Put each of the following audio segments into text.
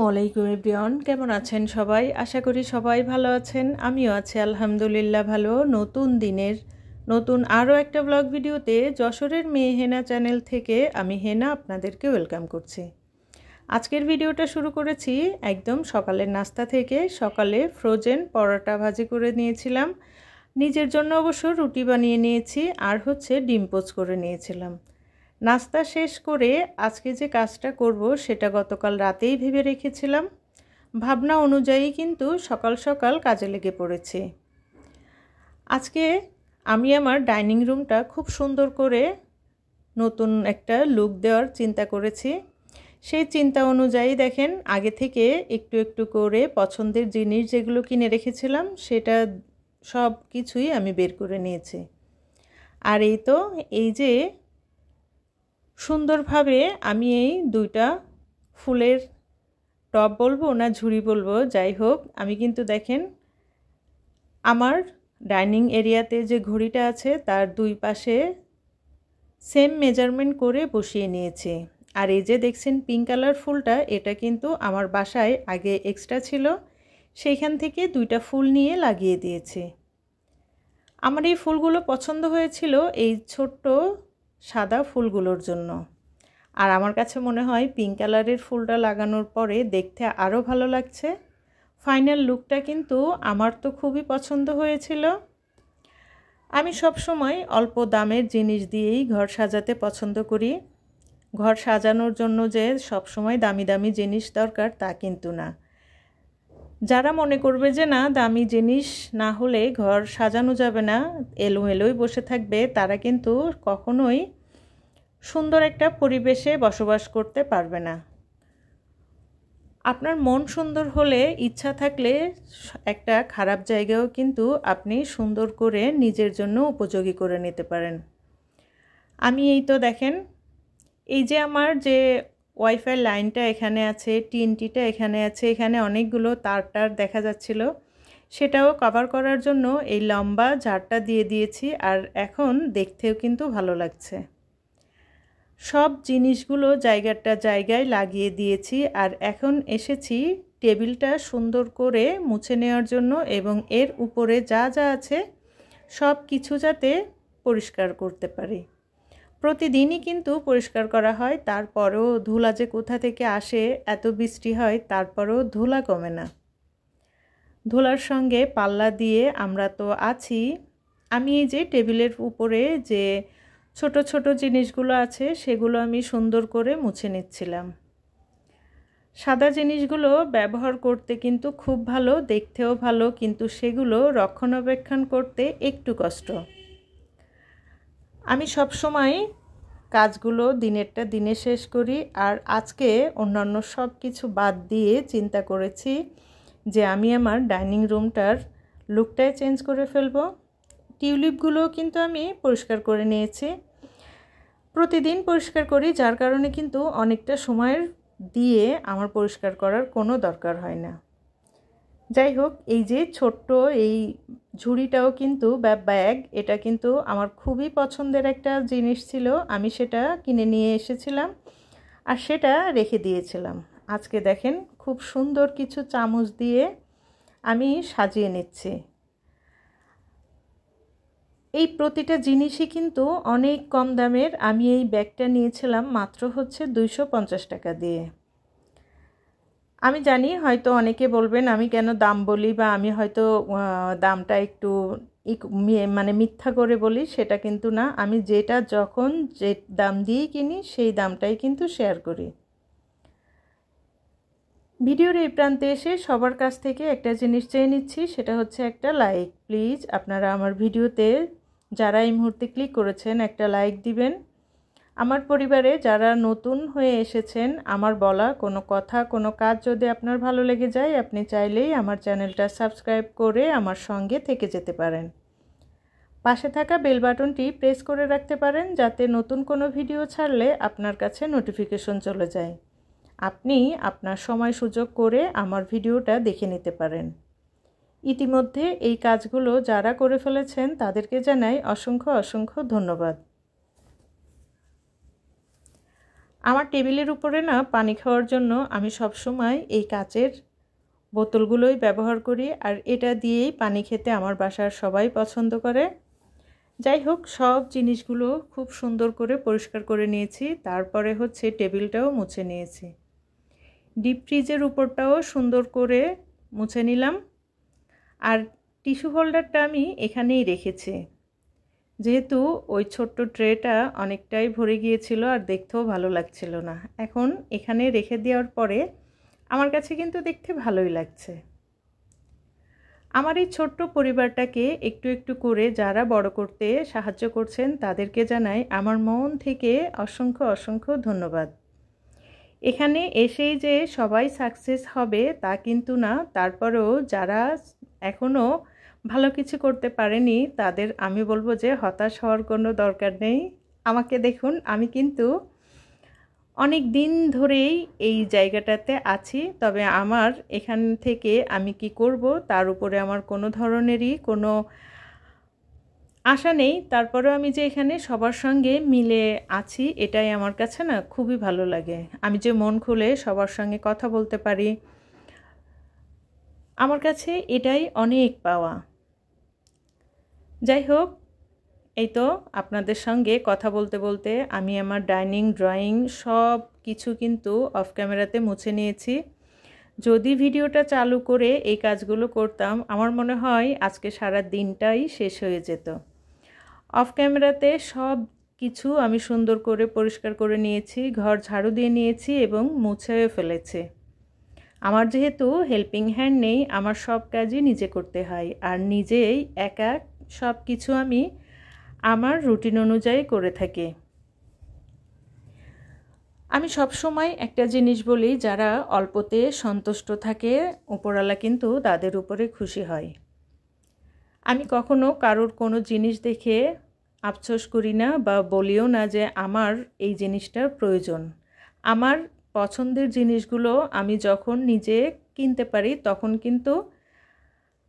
আলাইকুম এভরিওয়ান, কেমন আছেন সবাই? আশা করি সবাই ভালো আছেন। আমিও আছি আলহামদুলিল্লাহ ভালো। নতুন দিনের নতুন আরও একটা ব্লগ ভিডিওতে যশোরের মেয়ে হেনা চ্যানেল থেকে আমি হেনা আপনাদেরকে ওয়েলকাম করছি। আজকের ভিডিওটা শুরু করেছি একদম সকালের নাস্তা থেকে। সকালে ফ্রোজেন পরোটা ভাজি করে নিয়েছিলাম, নিজের জন্য অবশ্য রুটি বানিয়ে নিয়েছি, আর ডিম পোচ করে নিয়েছিলাম। নাস্তা শেষ করে আজকে যে কাজটা করব সেটা গতকাল রাতেই ভেবে রেখেছিলাম। ভাবনা অনুযায়ী কিন্তু সকাল সকাল কাজে লেগে পড়েছি। আজকে আমি আমার ডাইনিং রুমটা খুব সুন্দর করে নতুন একটা লুক দেওয়ার চিন্তা করেছি। সেই চিন্তা অনুযায়ী দেখেন, আগে থেকে একটু একটু করে পছন্দের জিনিস যেগুলো কিনে রেখেছিলাম সেটা সব কিছুই আমি বের করে নিয়েছি। আর এই যে সুন্দরভাবে আমি এই দুইটা ফুলের টব বলবো না ঝুড়ি বলবো, যাই হোক, আমি কিন্তু দেখেন আমার ডাইনিং এরিয়াতে যে ঘড়িটা আছে তার দুই পাশে সেম মেজারমেন্ট করে বসিয়ে নিয়েছি। আর এই যে দেখছেন পিঙ্ক কালার ফুলটা, এটা কিন্তু আমার বাসায় আগে এক্সট্রা ছিল, সেইখান থেকে দুইটা ফুল নিয়ে লাগিয়ে দিয়েছি। আমার এই ফুলগুলো পছন্দ হয়েছিল এই ছোট্ট সাদা ফুলগুলোর জন্য। আর আমার কাছে মনে হয় পিঙ্ক কালারের ফুলটা লাগানোর পরে দেখতে আরও ভালো লাগছে। ফাইনাল লুকটা কিন্তু আমার তো খুবই পছন্দ হয়েছিল। আমি সব সময় অল্প দামের জিনিস দিয়েই ঘর সাজাতে পছন্দ করি। ঘর সাজানোর জন্য যে সব সময় দামি দামি জিনিস দরকার তা কিন্তু না। যারা মনে করবে যে না, দামি জিনিস না হলে ঘর সাজানো যাবে না, এলোমেলোই বসে থাকবে, তারা কিন্তু কখনোই সুন্দর একটা পরিবেশে বসবাস করতে পারবে না। আপনার মন সুন্দর হলে, ইচ্ছা থাকলে একটা খারাপ জায়গাও কিন্তু আপনি সুন্দর করে নিজের জন্য উপযোগী করে নিতে পারেন। আমি দেখেন, এই যে আমার যে ওয়াইফাই লাইনটা এখানে আছে, টিএনটিটা এখানে আছে, এখানে অনেকগুলো তার দেখা যাচ্ছিল, সেটাও কভার করার জন্য এই লম্বা ঝাড়টা দিয়ে দিয়েছি। আর এখন দেখতেও কিন্তু ভালো লাগছে। সব জিনিসগুলো জায়গায় লাগিয়ে দিয়েছি। আর এখন এসেছি টেবিলটা সুন্দর করে মুছে নেওয়ার জন্য, এবং এর উপরে যা যা আছে সব কিছু যাতে পরিষ্কার করতে পারি। প্রতিদিনই কিন্তু পরিষ্কার করা হয়, তারপরেও ধুলা যে কোথা থেকে আসে, এত বৃষ্টি হয় তারপরেও ধুলা কমে না। ধুলার সঙ্গে পাল্লা দিয়ে আমরা তো আছি। আমি এই যে টেবিলের উপরে যে ছোট ছোট জিনিসগুলো আছে সেগুলো আমি সুন্দর করে মুছে নিচ্ছিলাম। সাদা জিনিসগুলো ব্যবহার করতে কিন্তু খুব ভালো, দেখতেও ভালো, কিন্তু সেগুলো রক্ষণাবেক্ষণ করতে একটু কষ্ট। আমি সব সময় কাজগুলো দিনেরটা দিনে শেষ করি। আর আজকে অন্যান্য সব কিছু বাদ দিয়ে চিন্তা করেছি যে আমি আমার ডাইনিং রুমটার লুকটাই চেঞ্জ করে ফেলবো। টিউলিপগুলো কিন্তু আমি পরিষ্কার করে নিয়েছি, প্রতিদিন পরিষ্কার করি, যার কারণে কিন্তু অনেকটা সময় দিয়ে আমার পরিষ্কার করার কোনো দরকার হয় না। যাই হোক, এই যে ছোট্ট এই ঝুড়িটাও কিন্তু ব্যাগ, এটা কিন্তু আমার খুবই পছন্দের একটা জিনিস ছিল। আমি সেটা কিনে নিয়ে এসেছিলাম আর সেটা রেখে দিয়েছিলাম। আজকে দেখেন খুব সুন্দর কিছু চামচ দিয়ে আমি সাজিয়ে নিচ্ছি। এই প্রতিটা জিনিসই কিন্তু অনেক কম দামের। আমি এই ব্যাগটা নিয়েছিলাম মাত্র 250 টাকা দিয়ে। আমি জানি হয়তো অনেকে বলবেন আমি কেন দাম বলি, বা আমি হয়তো দামটা একটু মানে মিথ্যা করে বলি, সেটা কিন্তু না। আমি যেটা যখন যে দাম দিয়েই কিনি সেই দামটাই কিন্তু শেয়ার করি। ভিডিওর এই প্রান্তে এসে সবার কাছ থেকে একটা জিনিস চেয়ে নিচ্ছি, সেটা হচ্ছে একটা লাইক। প্লিজ আপনারা আমার ভিডিওতে যারা এই মুহূর্তে ক্লিক করেছেন একটা লাইক দিবেন। আমার পরিবারে যারা নতুন হয়ে এসেছেন, আমার বলা কোনো কথা কোনো কাজ যদি আপনার ভালো লেগে যায়, আপনি চাইলেই আমার চ্যানেলটা সাবস্ক্রাইব করে আমার সঙ্গে থেকে যেতে পারেন। পাশে থাকা বেল বাটনটি প্রেস করে রাখতে পারেন, যাতে নতুন কোনো ভিডিও ছাড়লে আপনার কাছে নোটিফিকেশন চলে যায়। আপনি আপনার সময় সুযোগ করে আমার ভিডিওটা দেখে নিতে পারেন। ইতিমধ্যে এই কাজগুলো যারা করে ফেলেছেন তাদেরকে জানাই অসংখ্য অসংখ্য ধন্যবাদ। আমার টেবিলের উপরে না পানি খাওয়ার জন্য আমি সবসময় এই কাচের বোতলগুলোই ব্যবহার করি, আর এটা দিয়েই পানি খেতে আমার বাসার সবাই পছন্দ করে। যাই হোক, সব জিনিসগুলো খুব সুন্দর করে পরিষ্কার করে নিয়েছি। তারপরে হচ্ছে টেবিলটাও মুছে নিয়েছি। ডিপ ফ্রিজের উপরটাও সুন্দর করে মুছে নিলাম। আর টিস্যু হোল্ডারটা আমি এখানেই রেখেছি, যেহেতু ওই ছোট্ট ট্রেটা অনেকটাই ভরে গিয়েছিল আর দেখতেও ভালো লাগছিল না। এখন এখানে রেখে দেওয়ার পরে আমার কাছে কিন্তু দেখতে ভালোই লাগছে। আমার এই ছোট্ট পরিবারটাকে একটু একটু করে যারা বড় করতে সাহায্য করছেন তাদেরকে জানাই আমার মন থেকে অসংখ্য অসংখ্য ধন্যবাদ। এখানে এসেই যে সবাই সাকসেস হবে তা কিন্তু না, তারপরেও যারা এখনও ভালো কিছু করতে পারেনি তাদের আমি বলবো যে হতাশ হওয়ার কোনো দরকার নেই। আমাকে দেখুন, আমি কিন্তু অনেক দিন ধরেই এই জায়গাটাতে আছি, তবে আমার এখান থেকে আমি কি করব তার উপরে আমার কোনো ধরনেরই কোনো আশা নেই। তারপরেও আমি যে এখানে সবার সঙ্গে মিলে আছি এটাই আমার কাছে না খুবই ভালো লাগে। আমি যে মন খুলে সবার সঙ্গে কথা বলতে পারি, আমার কাছে এটাই অনেক পাওয়া। যাই হোক, এই তো আপনাদের সঙ্গে কথা বলতে বলতে আমি আমার ডাইনিং ড্রয়িং সব কিছু কিন্তু অফ ক্যামেরাতে মুছে নিয়েছি। যদি ভিডিওটা চালু করে এই কাজগুলো করতাম আমার মনে হয় আজকে সারা দিনটাই শেষ হয়ে যেত। অফ ক্যামেরাতে সব কিছু আমি সুন্দর করে পরিষ্কার করে নিয়েছি, ঘর ঝাড়ু দিয়ে নিয়েছি এবং মুছেও ফেলেছি। আমার যেহেতু হেল্পিং হ্যান্ড নেই, আমার সব কাজই নিজে করতে হয়, আর নিজেই একা সব কিছু আমি আমার রুটিন অনুযায়ী করে থাকি। আমি সব সময় একটা জিনিস বলি, যারা অল্পতে সন্তুষ্ট থাকে উপরওয়ালা কিন্তু তাদের উপরে খুশি হয়। আমি কখনো কারোর কোনো জিনিস দেখে আফসোস করি না বা বলিও না যে আমার এই জিনিসটার প্রয়োজন। আমার পছন্দের জিনিসগুলো আমি যখন নিজে কিনতে পারি তখন কিন্তু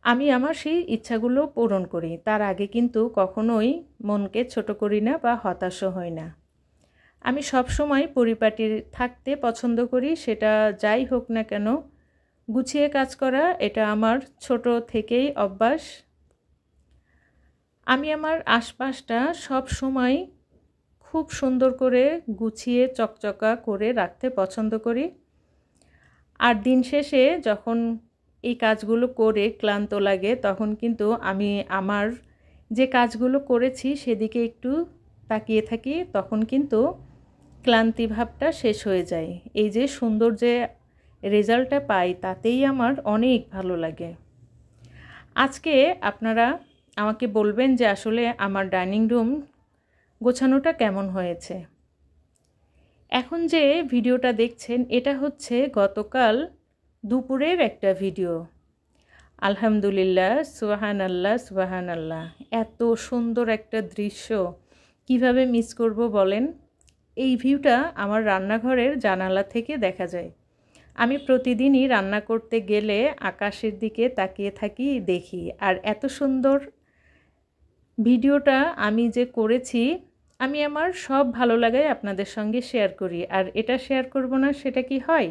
আমি আমার সেই ইচ্ছাগুলো পূরণ করি। তার আগে কিন্তু কখনোই মনকে ছোট করি না বা হতাশও হই না। আমি সব সময় পরিপাটি থাকতে পছন্দ করি, সেটা যাই হোক না কেন। গুছিয়ে কাজ করা এটা আমার ছোট থেকেই অভ্যাস। আমি আমার আশপাশটা সব সময় খুব সুন্দর করে গুছিয়ে চকচকা করে রাখতে পছন্দ করি। আর দিন শেষে যখন এই কাজগুলো করে ক্লান্ত লাগে তখন কিন্তু আমি আমার যে কাজগুলো করেছি সেদিকে একটু তাকিয়ে থাকি, তখন কিন্তু ক্লান্তি ভাবটা শেষ হয়ে যায়। এই যে সুন্দর যে রেজাল্টটা পাই তাতেই আমার অনেক ভালো লাগে। আজকে আপনারা আমাকে বলবেন যে আসলে আমার ডাইনিং রুম গোছানোটা কেমন হয়েছে। এখন যে ভিডিওটা দেখছেন এটা হচ্ছে গতকাল দুপুরের একটা ভিডিও। আলহামদুলিল্লাহ, সুবহানাল্লাহ সুবহানাল্লাহ, এত সুন্দর একটা দৃশ্য কিভাবে মিস করব বলেন। এই ভিউটা আমার রান্নাঘরের জানালা থেকে দেখা যায়। আমি প্রতিদিনই রান্না করতে গেলে আকাশের দিকে তাকিয়ে থাকি, দেখি। আর এত সুন্দর ভিডিওটা আমি যে করেছি, আমি আমার সব ভালো লাগায় আপনাদের সঙ্গে শেয়ার করি। আর এটা শেয়ার করব না সেটা কি হয়?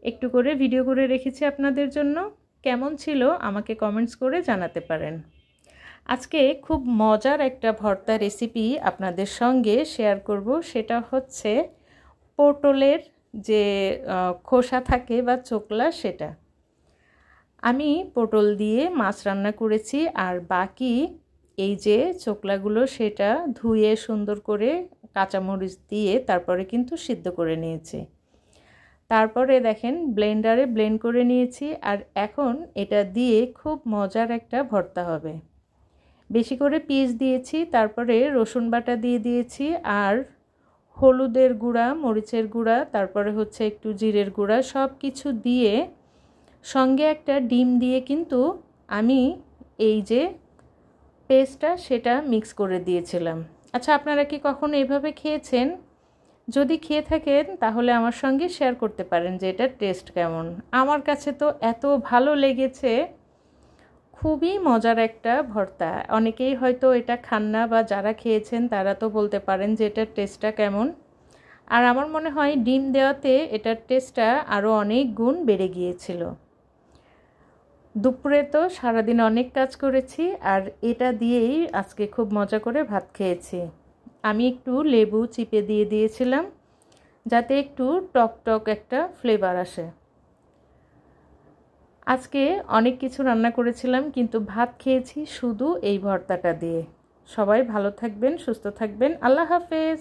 একটু করে ভিডিও করে রেখেছি আপনাদের জন্য। কেমন ছিল আমাকে কমেন্টস করে জানাতে পারেন। আজকে খুব মজার একটা ভর্তা রেসিপি আপনাদের সঙ্গে শেয়ার করব। সেটা হচ্ছে পটলের যে খোসা থাকে বা চোকলা, সেটা আমি পটল দিয়ে মাছ রান্না করেছি। আর বাকি এই যে চোকলাগুলো সেটা ধুয়ে সুন্দর করে কাঁচামরিচ দিয়ে তারপরে কিন্তু সিদ্ধ করে নিয়েছি। তারপরে দেখেন ব্লেন্ডারে ব্লেন্ড করে নিয়েছি। আর এখন এটা দিয়ে খুব মজার একটা ভর্তা হবে। বেশি করে পিস দিয়েছি, তারপরে রসুন বাটা দিয়ে দিয়েছি, আর হলুদের গুঁড়া, মরিচের গুঁড়া, তারপরে হচ্ছে একটু জিরের গুঁড়া, সব কিছু দিয়ে সঙ্গে একটা ডিম দিয়ে কিন্তু আমি এই যে পেস্টটা সেটা মিক্স করে দিয়েছিলাম। আচ্ছা, আপনারা কি কখনো এভাবে খেয়েছেন? যদি খেয়ে থাকেন তাহলে আমার সঙ্গে শেয়ার করতে পারেন যে এটার টেস্ট কেমন। আমার কাছে তো এত ভালো লেগেছে, খুবই মজার একটা ভর্তা। অনেকেই হয়তো এটা খান না, বা যারা খেয়েছেন তারা তো বলতে পারেন যে এটার টেস্টটা কেমন। আর আমার মনে হয় ডিম দেওয়াতে এটার টেস্টটা আরও অনেক গুণ বেড়ে গিয়েছিল। দুপুরে তো সারাদিন অনেক কাজ করেছি আর এটা দিয়েই আজকে খুব মজা করে ভাত খেয়েছি। আমি একটু লেবু চিপে দিয়ে দিয়েছিলাম যাতে একটু টক টক একটা ফ্লেভার আসে। আজকে অনেক কিছু রান্না করেছিলাম কিন্তু ভাত খেয়েছি শুধু এই ভর্তাটা দিয়ে। সবাই ভালো থাকবেন, সুস্থ থাকবেন। আল্লাহ হাফেজ।